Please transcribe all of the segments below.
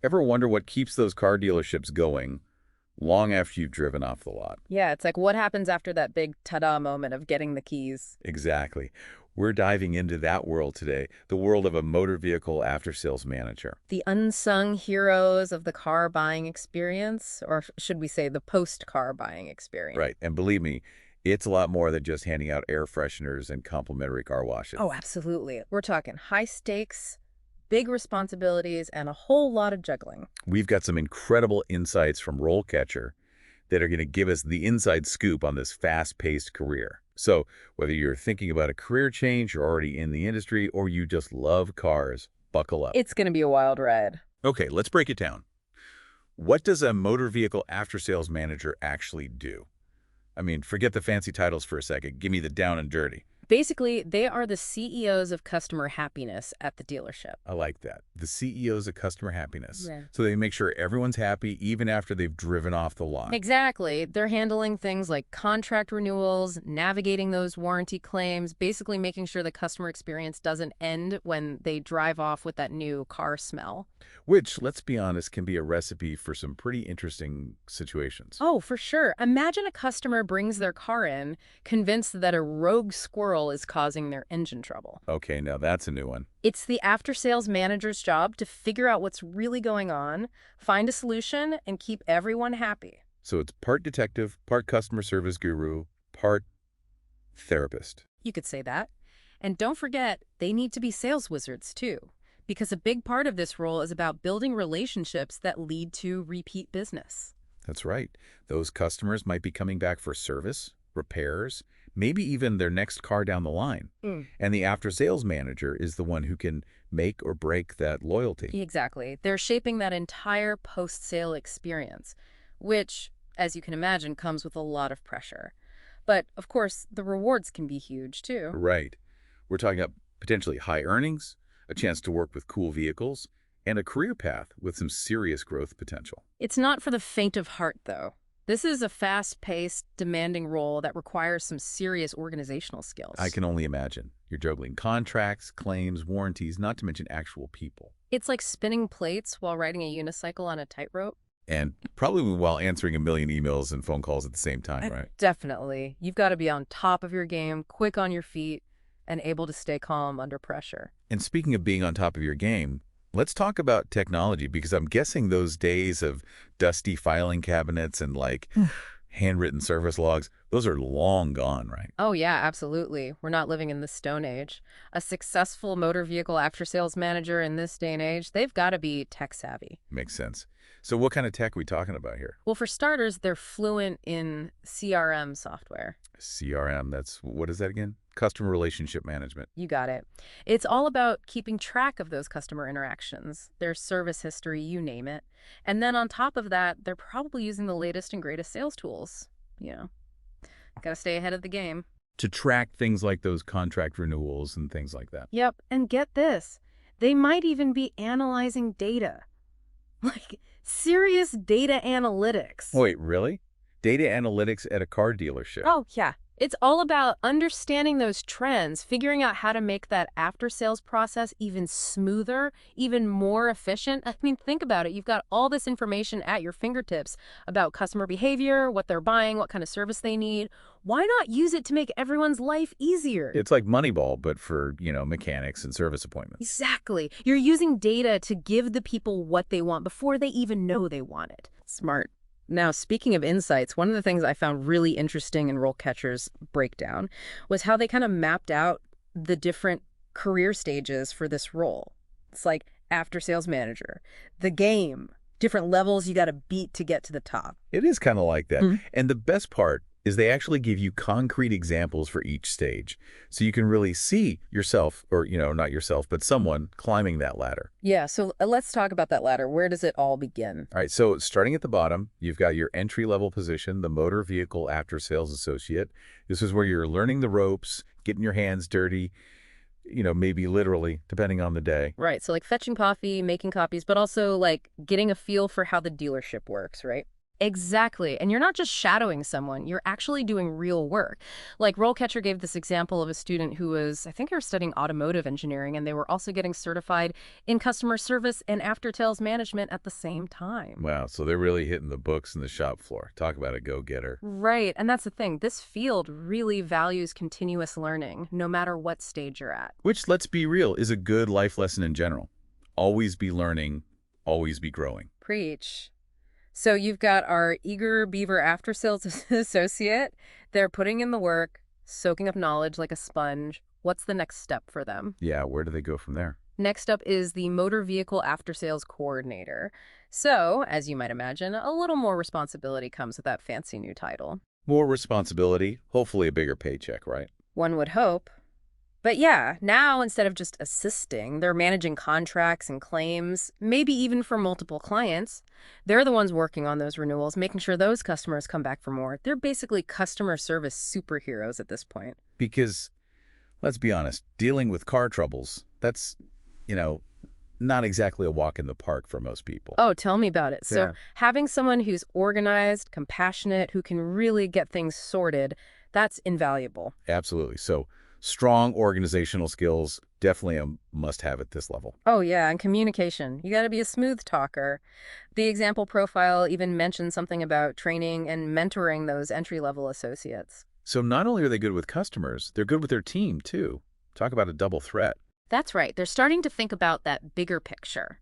Ever wonder what keeps those car dealerships going long after you've driven off the lot? Yeah, it's like what happens after that big ta-da moment of getting the keys? Exactly. We're diving into that world today, the world of a motor vehicle after-sales manager. The unsung heroes of the car buying experience, or should we say the post-car buying experience? Right. And believe me, it's a lot more than just handing out air fresheners and complimentary car washes. Oh, absolutely. We're talking high stakes, big responsibilities, and a whole lot of juggling. We've got some incredible insights from RoleCatcher that are going to give us the inside scoop on this fast-paced career. So whether you're thinking about a career change, you're already in the industry, or you just love cars, buckle up. It's going to be a wild ride. Okay, let's break it down. What does a motor vehicle after-sales manager actually do? I mean, forget the fancy titles for a second. Give me the down and dirty. Basically, they are the CEOs of customer happiness at the dealership. I like that. The CEOs of customer happiness. Yeah. So they make sure everyone's happy even after they've driven off the lot. Exactly. They're handling things like contract renewals, navigating those warranty claims, basically making sure the customer experience doesn't end when they drive off with that new car smell. Which, let's be honest, can be a recipe for some pretty interesting situations. Oh, for sure. Imagine a customer brings their car in, convinced that a rogue squirrel is causing their engine trouble. Okay, now that's a new one. It's the after-sales manager's job to figure out what's really going on, find a solution, and keep everyone happy. So it's part detective, part customer service guru, part therapist. You could say that. And don't forget, they need to be sales wizards, too. Because a big part of this role is about building relationships that lead to repeat business. That's right. Those customers might be coming back for service, repairs, maybe even their next car down the line. And the after-sales manager is the one who can make or break that loyalty. Exactly. They're shaping that entire post-sale experience, which, as you can imagine, comes with a lot of pressure. But, of course, the rewards can be huge, too. Right. We're talking about potentially high earnings, a chance to work with cool vehicles, and a career path with some serious growth potential. It's not for the faint of heart, though. This is a fast-paced, demanding role that requires some serious organizational skills. I can only imagine. You're juggling contracts, claims, warranties, not to mention actual people. It's like spinning plates while riding a unicycle on a tightrope. And probably while answering a million emails and phone calls at the same time, right? Definitely. You've got to be on top of your game, quick on your feet, and able to stay calm under pressure. And speaking of being on top of your game, let's talk about technology, because I'm guessing those days of dusty filing cabinets and handwritten service logs, those are long gone, right? Oh, yeah, absolutely. We're not living in the Stone Age. A successful motor vehicle after-sales manager in this day and age, they've got to be tech-savvy. Makes sense. So what kind of tech are we talking about here? Well, for starters, they're fluent in CRM software. CRM, what is that again? Customer Relationship Management. You got it. It's all about keeping track of those customer interactions, their service history, you name it. And then on top of that, they're probably using the latest and greatest sales tools. Got to stay ahead of the game. To track things like those contract renewals and things like that. Yep, and get this. They might even be analyzing data. Like serious data analytics. Wait, really? Data analytics at a car dealership? Oh, yeah. It's all about understanding those trends, figuring out how to make that after-sales process even smoother, even more efficient. I mean, think about it. You've got all this information at your fingertips about customer behavior, what they're buying, what kind of service they need. Why not use it to make everyone's life easier? It's like Moneyball, but for, mechanics and service appointments. Exactly. You're using data to give the people what they want before they even know they want it. Smart. Now, speaking of insights, one of the things I found really interesting in RoleCatcher's breakdown was how they kind of mapped out the different career stages for this role. It's like after-sales manager, the game, different levels you got to beat to get to the top. It is kind of like that. And the best part is they actually give you concrete examples for each stage. So you can really see yourself, or, not yourself, but someone climbing that ladder. Yeah, so let's talk about that ladder. Where does it all begin? All right, so starting at the bottom, you've got your entry-level position, the Motor Vehicle After-Sales Associate. This is where you're learning the ropes, getting your hands dirty, maybe literally, depending on the day. Right, so like fetching coffee, making copies, but also like getting a feel for how the dealership works, right? Exactly. And you're not just shadowing someone, you're actually doing real work. Like RoleCatcher gave this example of a student who was, I think they were studying automotive engineering, and they were also getting certified in customer service and after-sales management at the same time. Wow, so they're really hitting the books and the shop floor. Talk about a go-getter. Right. And that's the thing. This field really values continuous learning, no matter what stage you're at. Which, let's be real, is a good life lesson in general. Always be learning, always be growing. Preach. So you've got our eager beaver after-sales associate. They're putting in the work, soaking up knowledge like a sponge. What's the next step for them? Yeah, where do they go from there? Next up is the Motor Vehicle Aftersales Coordinator. So, as you might imagine, a little more responsibility comes with that fancy new title. More responsibility, hopefully a bigger paycheck, right? One would hope. But yeah, now instead of just assisting, they're managing contracts and claims, maybe even for multiple clients. They're the ones working on those renewals, making sure those customers come back for more. They're basically customer service superheroes at this point. Because, let's be honest, dealing with car troubles, that's, not exactly a walk in the park for most people. Oh, tell me about it. So Yeah. having someone who's organized, compassionate, who can really get things sorted, that's invaluable. Absolutely. So, strong organizational skills, definitely a must-have at this level. Oh, yeah, and communication. You got to be a smooth talker. The example profile even mentions something about training and mentoring those entry-level associates. So not only are they good with customers, they're good with their team, too. Talk about a double threat. That's right. They're starting to think about that bigger picture.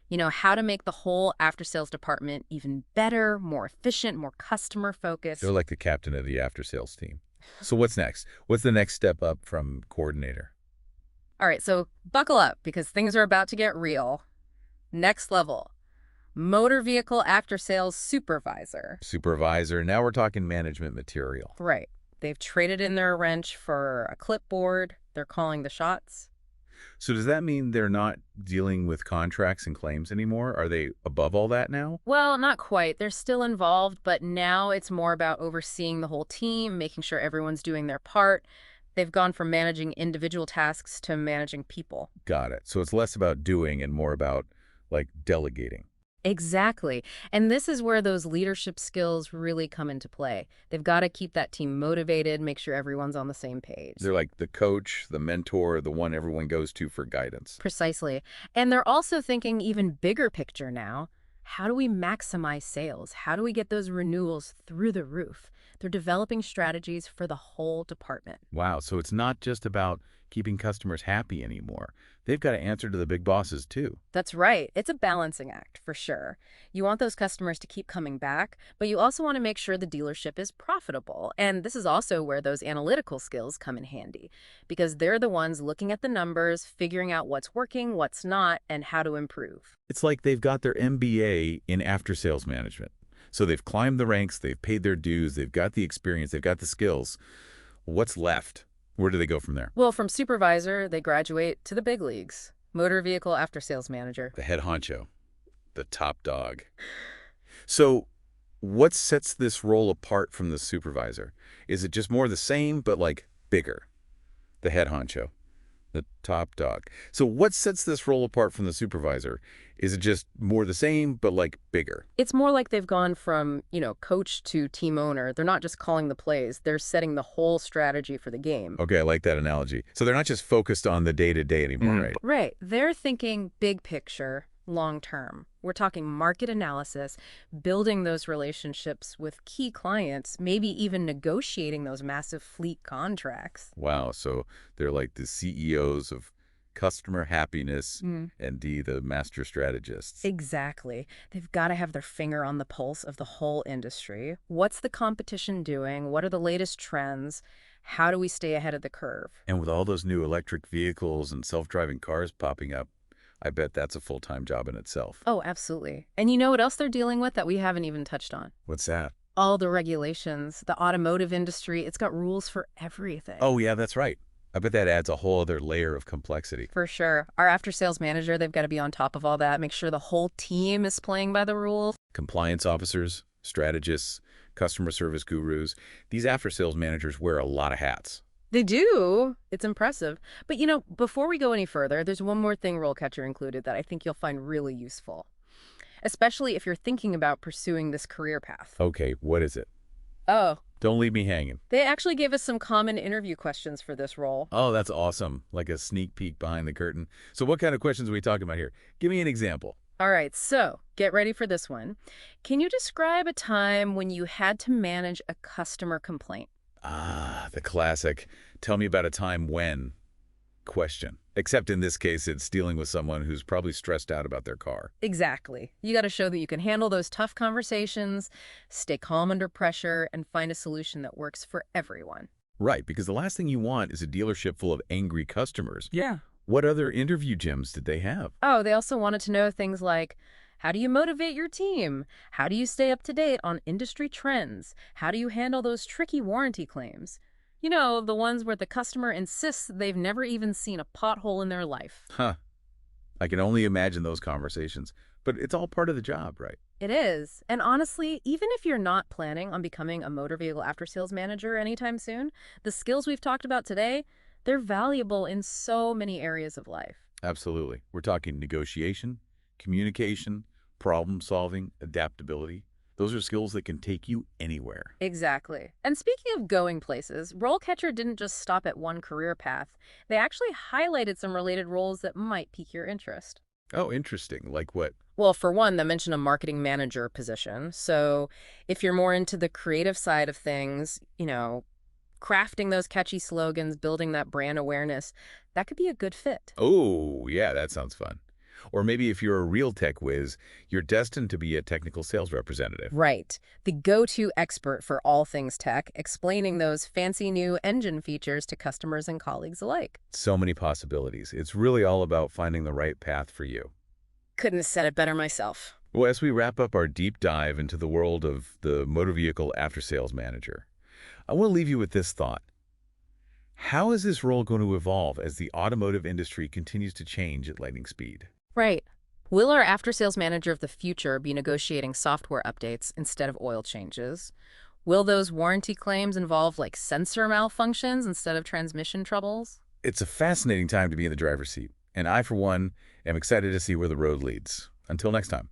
How to make the whole after-sales department even better, more efficient, more customer-focused. They're like the captain of the after-sales team. So what's next? What's the next step up from coordinator? All right, so buckle up because things are about to get real. Next level, Motor Vehicle After-Sales Supervisor. Supervisor. Now we're talking management material. Right. They've traded in their wrench for a clipboard. They're calling the shots. So does that mean they're not dealing with contracts and claims anymore? Are they above all that now? Well, not quite. They're still involved, but now it's more about overseeing the whole team, making sure everyone's doing their part. They've gone from managing individual tasks to managing people. Got it. So it's less about doing and more about, delegating. Exactly. And this is where those leadership skills really come into play. They've got to keep that team motivated, make sure everyone's on the same page. They're like the coach, the mentor, the one everyone goes to for guidance. Precisely. And they're also thinking even bigger picture now. How do we maximize sales? How do we get those renewals through the roof? They're developing strategies for the whole department. Wow. So it's not just about keeping customers happy anymore. They've got to answer to the big bosses, too. That's right. It's a balancing act, for sure. You want those customers to keep coming back, but you also want to make sure the dealership is profitable. And this is also where those analytical skills come in handy, because they're the ones looking at the numbers, figuring out what's working, what's not, and how to improve. It's like they've got their MBA in after-sales management. So they've climbed the ranks, they've paid their dues, they've got the experience, they've got the skills. What's left? Where do they go from there? Well, from supervisor, they graduate to the big leagues. Motor Vehicle Aftersales Manager. The head honcho, the top dog. So what sets this role apart from the supervisor? Is it just more the same, but bigger? The head honcho, the top dog. So what sets this role apart from the supervisor? Is it just more the same, but bigger? It's more like they've gone from, coach to team owner. They're not just calling the plays. They're setting the whole strategy for the game. Okay, I like that analogy. So they're not just focused on the day-to-day anymore, right? Right. They're thinking big picture, long term. We're talking market analysis, building those relationships with key clients, maybe even negotiating those massive fleet contracts. Wow, so they're like the CEOs of customer happiness and the master strategists. Exactly. They've got to have their finger on the pulse of the whole industry. What's the competition doing? What are the latest trends? How do we stay ahead of the curve? And with all those new electric vehicles and self-driving cars popping up, I bet that's a full-time job in itself. Oh, absolutely. And you know what else they're dealing with that we haven't even touched on? What's that? All the regulations, the automotive industry, it's got rules for everything. Oh, yeah, that's right. I bet that adds a whole other layer of complexity. For sure. Our after-sales manager, they've got to be on top of all that, make sure the whole team is playing by the rules. Compliance officers, strategists, customer service gurus. These after-sales managers wear a lot of hats. They do. It's impressive. But, before we go any further, there's one more thing RoleCatcher included that I think you'll find really useful. especially if you're thinking about pursuing this career path. Okay, what is it? Oh, Don't leave me hanging. they actually gave us some common interview questions for this role. Oh, that's awesome. Like a sneak peek behind the curtain. So what kind of questions are we talking about here? Give me an example. All right, so get ready for this one. Can you describe a time when you had to manage a customer complaint? Ah, the classic. Tell me about a time when question. Except in this case, it's dealing with someone who's probably stressed out about their car. Exactly. You got to show that you can handle those tough conversations, stay calm under pressure, and find a solution that works for everyone. Right, because the last thing you want is a dealership full of angry customers. Yeah. What other interview gems did they have? Oh, they also wanted to know things like, how do you motivate your team? How do you stay up to date on industry trends? How do you handle those tricky warranty claims? You know, the ones where the customer insists they've never even seen a pothole in their life. Huh. I can only imagine those conversations. But it's all part of the job, right? It is. And honestly, even if you're not planning on becoming a motor vehicle after-sales manager anytime soon, the skills we've talked about today, they're valuable in so many areas of life. Absolutely. We're talking negotiation, communication, problem solving, adaptability. Those are skills that can take you anywhere. Exactly. And speaking of going places, RoleCatcher didn't just stop at one career path. They actually highlighted some related roles that might pique your interest. Oh, interesting. Like what? Well, for one, they mentioned a marketing manager position. So if you're more into the creative side of things, crafting those catchy slogans, building that brand awareness, that could be a good fit. Oh, yeah, that sounds fun. Or maybe if you're a real tech whiz, you're destined to be a technical sales representative. Right. The go-to expert for all things tech, explaining those fancy new engine features to customers and colleagues alike. So many possibilities. It's really all about finding the right path for you. Couldn't have said it better myself. Well, as we wrap up our deep dive into the world of the motor vehicle after-sales manager, I want to leave you with this thought. How is this role going to evolve as the automotive industry continues to change at lightning speed? Right. Will our after-sales manager of the future be negotiating software updates instead of oil changes? Will those warranty claims involve like sensor malfunctions instead of transmission troubles? It's a fascinating time to be in the driver's seat, and I, for one, am excited to see where the road leads. Until next time.